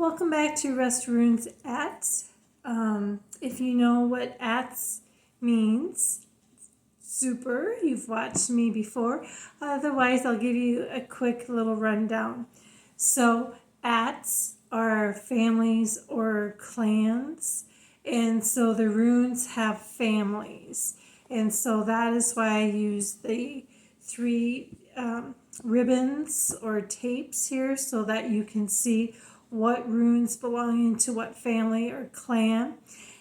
Welcome back to Rest Runes Aett. If you know what Aett means, super, you've watched me before. Otherwise, I'll give you a quick little rundown. So, Aetts are families or clans, and so the runes have families. And so that is why I use the three ribbons or tapes here so that you can see what runes belong into what family or clan.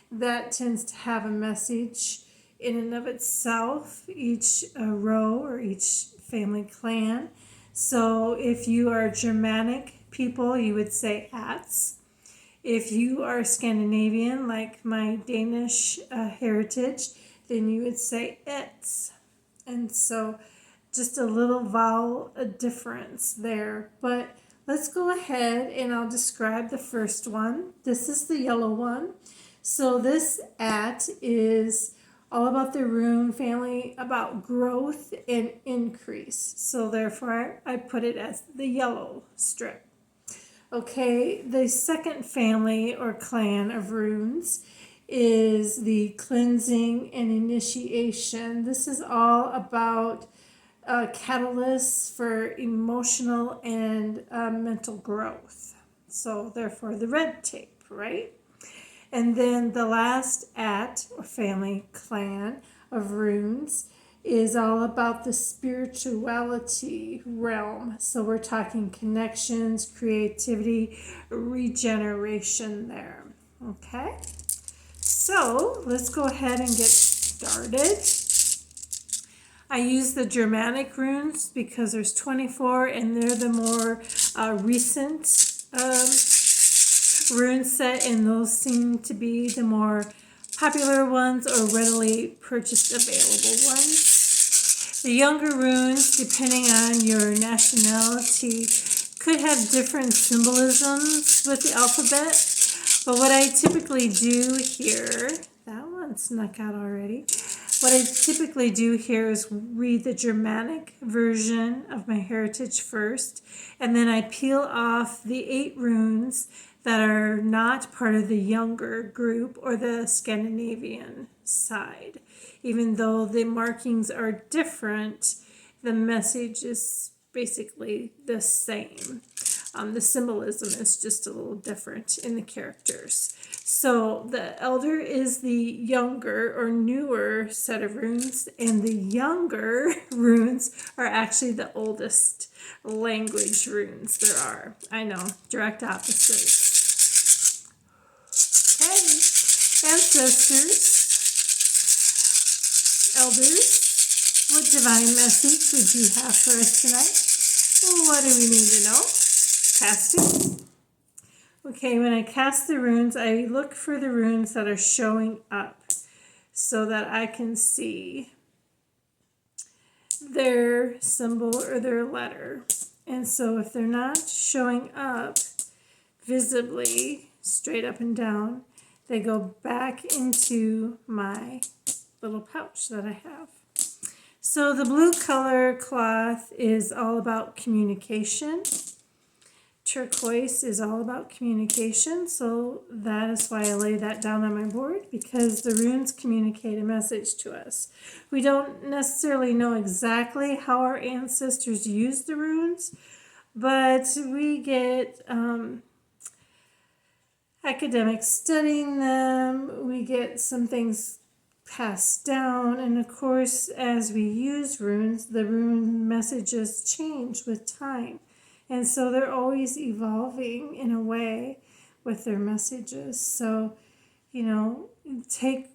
That tends to have a message in and of itself, each row or each family clan. So if you are Germanic people, you would say Aetts. If you are Scandinavian, like my Danish heritage, then you would say Aetts. And so just a little vowel difference there. But let's go ahead and I'll describe the first one. This is the yellow one. So this Aett is all about the rune family, about growth and increase. So therefore I put it as the yellow strip. Okay, the second family or clan of runes is the cleansing and initiation. This is all about catalysts for emotional and mental growth. So therefore the red tape, right? And then the last Aett or family clan of runes is all about the spirituality realm. So we're talking connections, creativity, regeneration there. Okay? So let's go ahead and get started. I use the Germanic runes because there's 24 and they're the more recent rune set, and those seem to be the more popular ones or readily purchased available ones. The younger runes, depending on your nationality, could have different symbolisms with the alphabet. But what I typically do here, that one snuck out already. What I typically do here is read the Germanic version of my heritage first, and then I peel off the 8 runes that are not part of the younger group or the Scandinavian side. Even though the markings are different, the message is basically the same. The symbolism is just a little different in the characters. So the elder is the younger or newer set of runes, and the younger runes are actually the oldest language runes there are. I know, direct opposites. Okay, ancestors, elders, what divine message would you have for us tonight? What do we need to know? Casting. Okay, when I cast the runes, I look for the runes that are showing up so that I can see their symbol or their letter. And so if they're not showing up visibly, straight up and down, they go back into my little pouch that I have. So the blue color cloth is all about communication. Turquoise is all about communication, so that is why I lay that down on my board, because the runes communicate a message to us. We don't necessarily know exactly how our ancestors used the runes, but we get academics studying them, we get some things passed down, and of course, as we use runes, the rune messages change with time. And so they're always evolving in a way with their messages. So, you know, take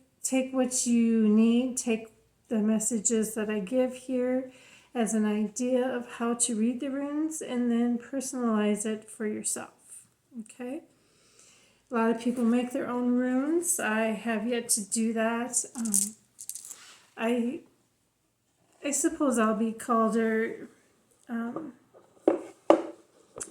what you need, take the messages that I give here as an idea of how to read the runes, and then personalize it for yourself. Okay? A lot of people make their own runes. I have yet to do that. I suppose I'll be called or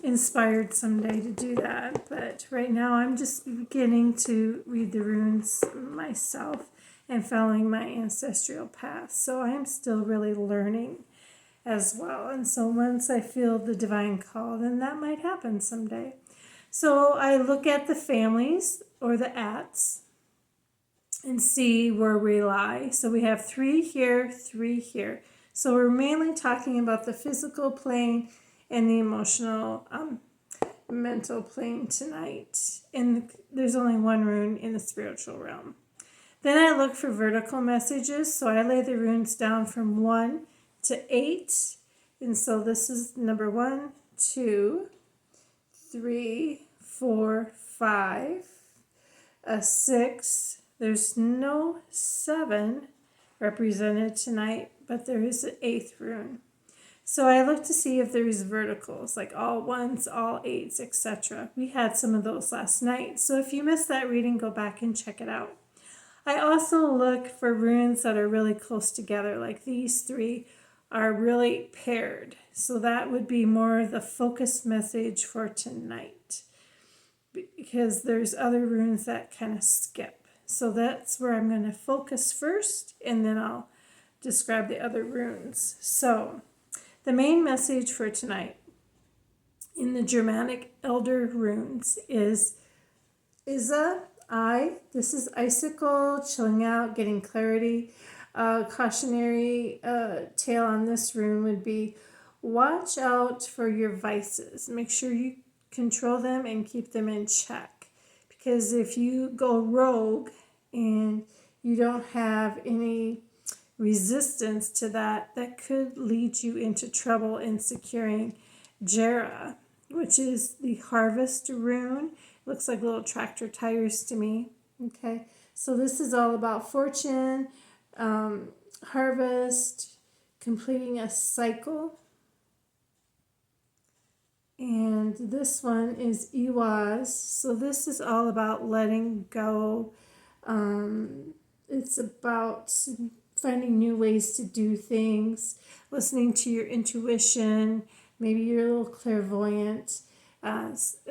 inspired someday to do that, but right now I'm just beginning to read the runes myself and following my ancestral path. So I'm still really learning as well. And so once I feel the divine call, then that might happen someday. So I look at the families or the Aetts and see where we lie. So we have 3 here, 3 here. So we're mainly talking about the physical plane and the emotional, mental plane tonight. And there's only one rune in the spiritual realm. Then I look for vertical messages. So I lay the runes down from 1 to 8. And so this is number 1, 2, 3, 4, 5, 6. There's no 7 represented tonight, but there is an 8th rune. So I look to see if there's verticals, like all 1s, all 8s, etc. We had some of those last night. So if you missed that reading, go back and check it out. I also look for runes that are really close together, like these 3 are really paired. So that would be more the focus message for tonight, because there's other runes that kind of skip. So that's where I'm going to focus first, and then I'll describe the other runes. So the main message for tonight in the Germanic Elder runes is Iza, this is icicle, chilling out, getting clarity. Cautionary tale on this rune would be watch out for your vices. Make sure you control them and keep them in check. Because if you go rogue and you don't have any resistance to that, that could lead you into trouble in securing Jera, which is the harvest rune. Looks like little tractor tires to me. Okay, so this is all about fortune, harvest, completing a cycle. And this one is Iwaz. So this is all about letting go. It's about finding new ways to do things, listening to your intuition. Maybe you're a little clairvoyant.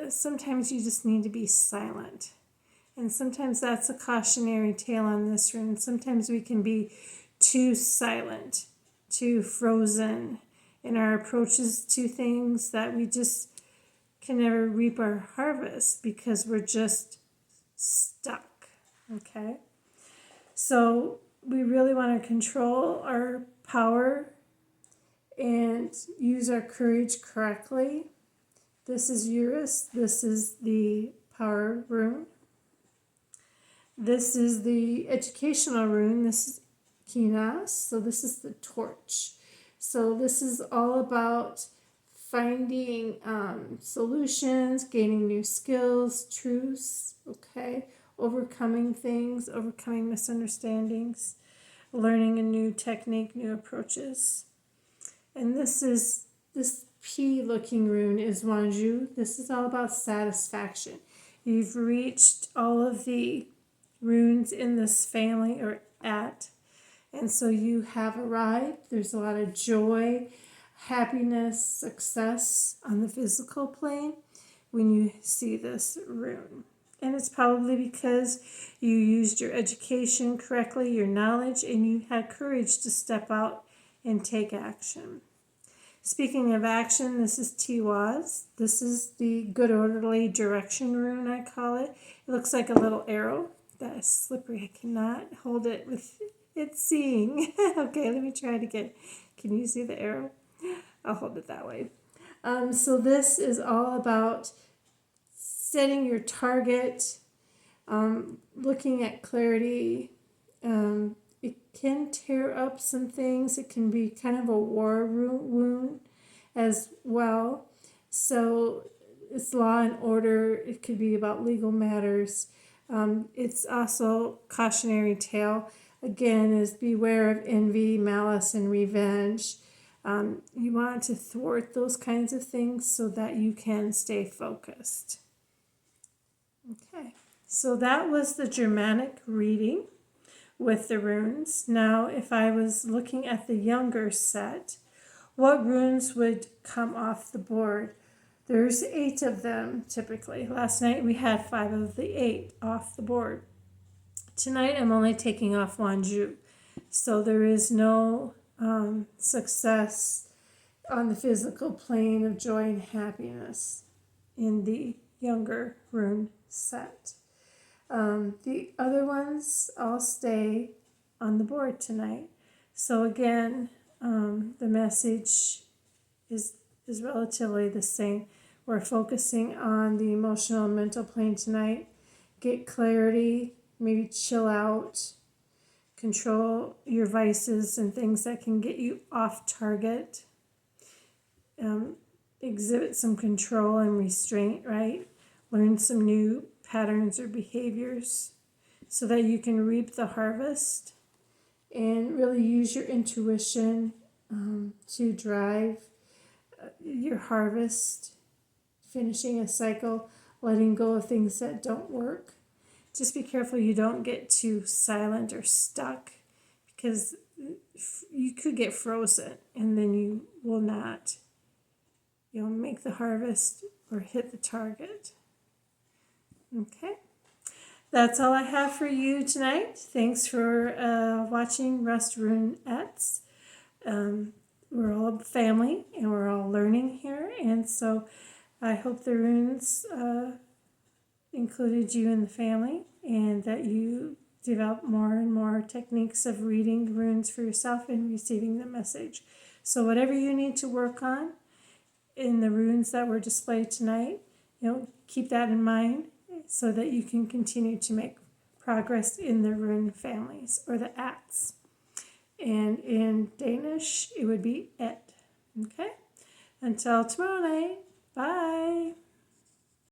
Sometimes you just need to be silent. And sometimes that's a cautionary tale on this rune. Sometimes we can be too silent, too frozen in our approaches to things that we just can never reap our harvest because we're just stuck. Okay? So we really want to control our power and use our courage correctly. This is Eurus. This is the power rune. This is the educational rune. This is Kinas. So this is the torch. So this is all about finding solutions, gaining new skills, truths, okay, overcoming things, overcoming misunderstandings, learning a new technique, new approaches. And this P-looking rune is Wanju. This is all about satisfaction. You've reached all of the runes in this family or Aett, and so you have arrived. There's a lot of joy, happiness, success on the physical plane when you see this rune. And it's probably because you used your education correctly, your knowledge, and you had courage to step out and take action. Speaking of action, this is Tiwaz. This is the good orderly direction rune, I call it. It looks like a little arrow. That is slippery. I cannot hold it with it seeing. Okay, let me try it again. Can you see the arrow? I'll hold it that way. So this is all about setting your target, looking at clarity. It can tear up some things. It can be kind of a war wound as well. So it's law and order. It could be about legal matters. It's also cautionary tale. Again, is beware of envy, malice, and revenge. You want to thwart those kinds of things so that you can stay focused. Okay, so that was the Germanic reading with the runes. Now, if I was looking at the younger set, what runes would come off the board? There's 8 of them typically. Last night we had 5 of the 8 off the board. Tonight I'm only taking off Wanju. So there is no success on the physical plane of joy and happiness in the younger rune set. The other ones all stay on the board tonight. So again, the message is relatively the same. We're focusing on the emotional and mental plane tonight. Get clarity, maybe chill out, control your vices and things that can get you off target. Exhibit some control and restraint, right? Learn some new patterns or behaviors so that you can reap the harvest, and really use your intuition to drive your harvest, finishing a cycle, letting go of things that don't work. Just be careful you don't get too silent or stuck, because you could get frozen and then you will not, make the harvest or hit the target. Okay, that's all I have for you tonight. Thanks for watching Rust Runettes. We're all a family and we're all learning here, and so I hope the runes included you in the family, and that you develop more and more techniques of reading the runes for yourself and receiving the message. So whatever you need to work on in the runes that were displayed tonight, keep that in mind so that you can continue to make progress in the rune families, or the Aetts. And in Danish, it would be Aett. Okay? Until tomorrow night. Bye.